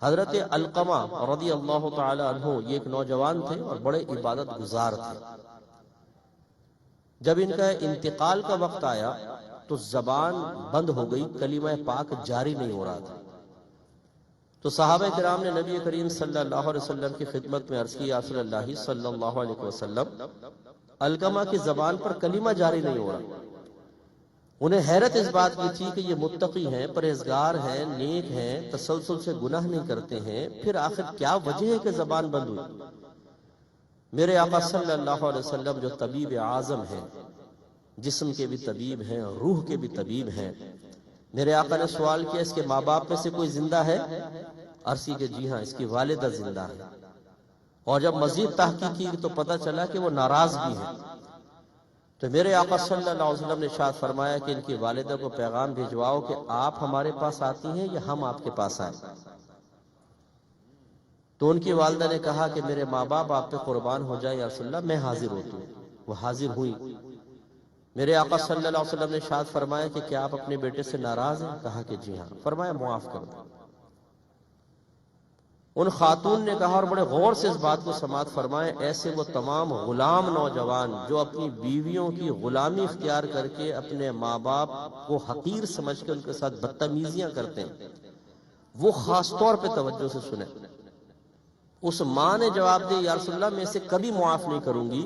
حضرت علقمہ رضی اللہ تعالی عنہ یہ ایک نوجوان تھے اور بڑے عبادت گزار تھے۔ جب ان کا انتقال کا وقت آیا تو زبان بند ہو گئی، کلمہ پاک جاری نہیں ہو رہا تھا۔ تو صحابہ کرام نے نبی کریم صلی اللہ علیہ وسلم کی خدمت میں عرض کی، یا رسول اللہ صلی اللہ علیہ وسلم، علقمہ کی زبان پر کلمہ جاری نہیں ہو رہا۔ انہیں حیرت اس بات کی تھی کہ یہ متقی ہیں، پرہیزگار ہیں، نیک ہیں، تسلسل سے گناہ نہیں کرتے ہیں، پھر آخر کیا وجہ ہے کہ زبان بند ہوئی؟ میرے آقا صلی اللہ علیہ وسلم جو طبیب اعظم ہیں، جسم کے بھی طبیب ہیں، روح کے بھی طبیب ہیں، میرے آقا نے سوال کیا اس کے ماں باپ میں سے کوئی زندہ ہے؟ عرض کہ جی ہاں، اس کی والدہ زندہ ہے۔ اور جب مزید تحقیق کی تو پتہ چلا کہ وہ ناراض بھی ہیں۔ تو میرے آقا صلی اللہ علیہ وسلم نے ارشاد فرمایا کہ ان کی والدہ کو پیغام بھیجواؤ کہ آپ ہمارے پاس آتی ہیں یا ہم آپ کے پاس آئیں؟ تو ان کی والدہ نے کہا کہ میرے ماں باپ آپ پہ قربان ہو جائے یا رسول اللہ، میں حاضر ہوتی ہوں۔ وہ حاضر ہوئی۔ میرے آقا صلی اللہ علیہ وسلم نے ارشاد فرمایا کہ کیا آپ اپنے بیٹے سے ناراض ہیں؟ کہا کہ جی ہاں۔ فرمایا معاف کر دو۔ ان خاتون نے کہا، اور بڑے غور سے اس بات کو سماعت فرمائے، ایسے وہ تمام غلام نوجوان جو اپنی بیویوں کی غلامی اختیار کر کے اپنے ماں باپ کو حقیر سمجھ کے ان کے ساتھ بدتمیزیاں کرتے ہیں، وہ خاص طور پہ توجہ سے سنیں۔ اس ماں نے جواب دیا، یا رسول اللہ میں اسے کبھی معاف نہیں کروں گی،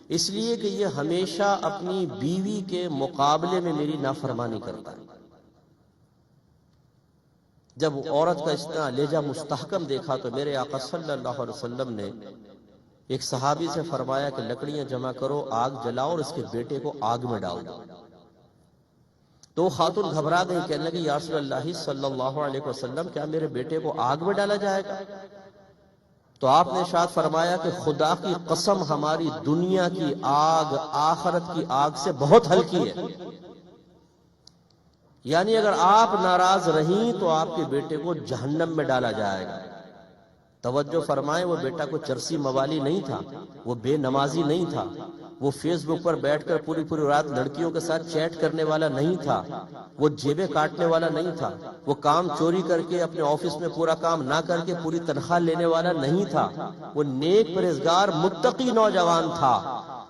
اس لیے کہ یہ ہمیشہ اپنی بیوی کے مقابلے میں میری نافرمانی کرتا ہے۔ جب عورت کا اتنا لہجہ مستحکم دیکھا تو میرے آقا صلی اللہ علیہ وسلم نے ایک صحابی سے فرمایا کہ لکڑیاں جمع کرو، آگ جلاؤ اور اس کے بیٹے کو آگ میں ڈال دو۔ تو خاتون گھبرا گئی، کہنے لگی، یا رسول اللہ صلی اللہ علیہ وسلم، کیا میرے بیٹے کو آگ میں ڈالا جائے گا؟ تو آپ نے ارشاد فرمایا کہ خدا کی قسم، ہماری دنیا کی آگ آخرت کی آگ سے بہت ہلکی ہے، یعنی اگر آپ ناراض رہیں تو آپ کے بیٹے کو جہنم میں ڈالا جائے گا۔ توجہ فرمائیں، وہ بیٹا کوئی چرسی موالی نہیں تھا، وہ بے نمازی نہیں تھا، وہ فیس بک پر بیٹھ کر پوری پوری رات لڑکیوں کے ساتھ چیٹ کرنے والا نہیں تھا، وہ جیبیں کاٹنے والا نہیں تھا، وہ کام چوری کر کے اپنے آفس میں پورا کام نہ کر کے پوری تنخواہ لینے والا نہیں تھا، وہ نیک پرہیزگار متقی نوجوان تھا۔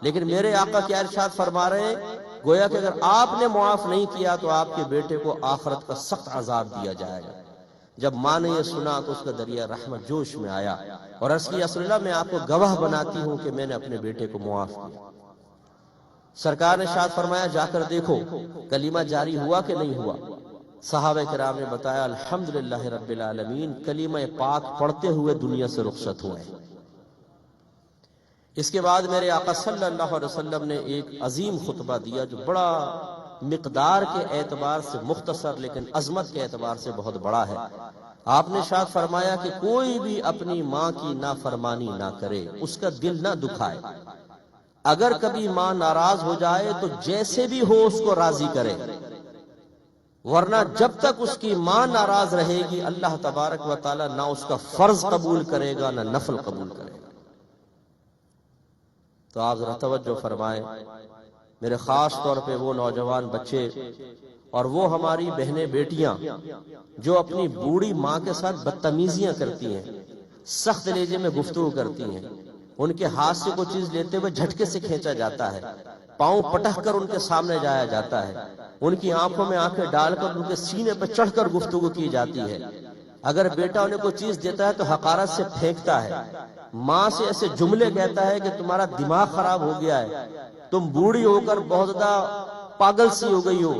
لیکن میرے آقا کیا ارشاد فرما رہے ہیں؟ گویا کہ اگر آپ نے معاف نہیں کیا تو آپ کے بیٹے کو آخرت کا سخت عذاب دیا جائے گا۔ جب ماں نے یہ سنا تو اس کا دریا رحمت جوش میں آیا اور عرض کی، رسول اللہ میں آپ کو گواہ بناتی ہوں کہ میں نے اپنے بیٹے کو معاف کیا۔ سرکار نے ارشاد فرمایا، جا کر دیکھو کلمہ جاری ہوا کہ نہیں ہوا؟ صحابہ کرام نے بتایا، الحمدللہ رب العالمین، کلمہ پاک پڑھتے ہوئے دنیا سے رخصت ہوئے۔ اس کے بعد میرے آقا صلی اللہ علیہ وسلم نے ایک عظیم خطبہ دیا جو بڑا مقدار کے اعتبار سے مختصر لیکن عظمت کے اعتبار سے بہت بڑا ہے۔ آپ نے ارشاد فرمایا کہ کوئی بھی اپنی ماں کی نافرمانی نہ کرے، اس کا دل نہ دکھائے۔ اگر کبھی ماں ناراض ہو جائے تو جیسے بھی ہو اس کو راضی کرے، ورنہ جب تک اس کی ماں ناراض رہے گی اللہ تبارک و تعالی نہ اس کا فرض قبول کرے گا نہ نفل قبول کرے گا۔ تو آپ ذرا توجہ فرمائیں، میرے خاص طور پہ وہ نوجوان بچے اور وہ ہماری بہنیں بیٹیاں جو اپنی بوڑھی ماں کے ساتھ بدتمیزیاں کرتی ہیں، سخت لہجے میں گفتگو کرتی ہیں، ان کے ہاتھ سے کوئی چیز لیتے ہوئے جھٹکے سے کھینچا جاتا ہے، پاؤں پٹک کر ان کے سامنے جایا جاتا ہے، ان کی آنکھوں میں آنکھیں ڈال کر ان کے سینے پر چڑھ کر گفتگو کی جاتی ہے۔ اگر بیٹا انہیں کوئی چیز دیتا ہے تو حقارت سے پھینکتا ہے، ماں سے ایسے جملے کہتا ہے کہ تمہارا دماغ خراب ہو گیا ہے، تم بوڑھی ہو کر بہت زیادہ پاگل سی ہو گئی ہو،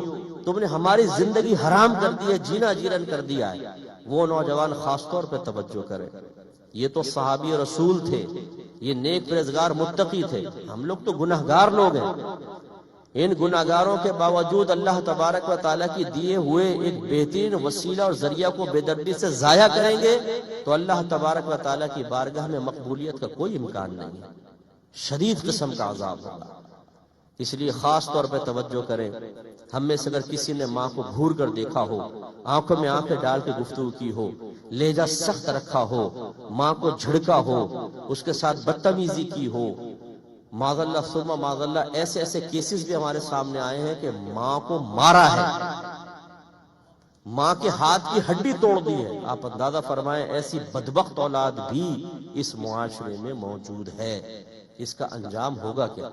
تم نے ہماری زندگی حرام کر دی ہے، جینا جیرن کر دیا ہے۔ وہ نوجوان خاص طور پہ توجہ کرے، یہ تو صحابی رسول تھے، یہ نیک پرہیزگار متقی تھے، ہم لوگ تو گناہگار لوگ ہیں۔ ان گناہگاروں کے باوجود اللہ تبارک و تعالیٰ کی دیے ہوئے ایک بہترین وسیلہ اور ذریعہ کو بے دردی سے ضائع کریں گے تو اللہ تبارک و تعالیٰ کی بارگاہ میں مقبولیت کا کوئی امکان نہیں ہے، شدید قسم کا عذاب ہوگا۔ اس لیے خاص طور پہ توجہ کریں، ہم میں سے اگر کسی نے ماں کو گھور کر دیکھا ہو، آنکھوں میں آنکھیں ڈال کے گفتگو کی ہو، لہجہ سخت رکھا ہو، ماں کو جھڑکا ہو، اس کے ساتھ بدتمیزی کی ہو، معاذ اللہ ثم معاذ اللہ ایسے ایسے کیسز بھی ہمارے سامنے آئے ہیں کہ ماں کو مارا ہے، ماں کے ہاتھ کی ہڈی توڑ دی ہے. آپ اندازہ فرمائیں ایسی بدبخت اولاد بھی اس معاشرے میں موجود ہے. اس کا انجام ہوگا کیا؟